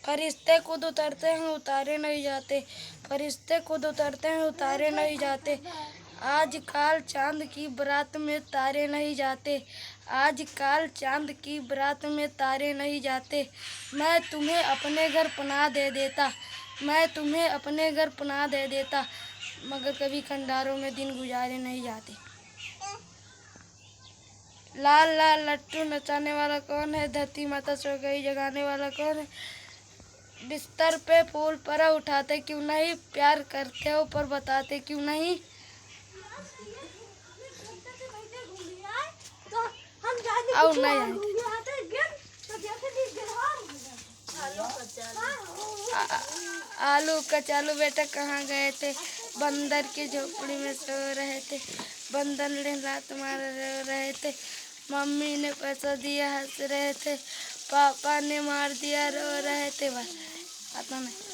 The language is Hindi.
फरिश्ते खुद उतरते हैं उतारे नहीं जाते, फरिश्ते खुद उतरते हैं उतारे नहीं जाते। आजकल चांद की बारात में तारे नहीं जाते, आजकल चांद की बारात में तारे नहीं जाते। मैं तुम्हें अपने घर पनाह दे देता, मैं तुम्हें अपने घर पनाह दे देता, मगर कभी खंडारों में दिन गुजारे नहीं जाते। लाल लाल लट्टू नचाने वाला कौन है, धरती माता सो गई जगाने वाला कौन है। बिस्तर पे फूल पर उठाते क्यों नहीं, प्यार करते हो पर बताते क्यों नहीं। और नहीं आलू कचालू बेटा कहाँ गए थे, बंदर की झोपड़ी में सो रहे थे, बंदर ने लात मार रो रहे थे। मम्मी ने पैसा दिया हंस रहे थे, पापा ने मार दिया रो रहे थे। बस आता नहीं।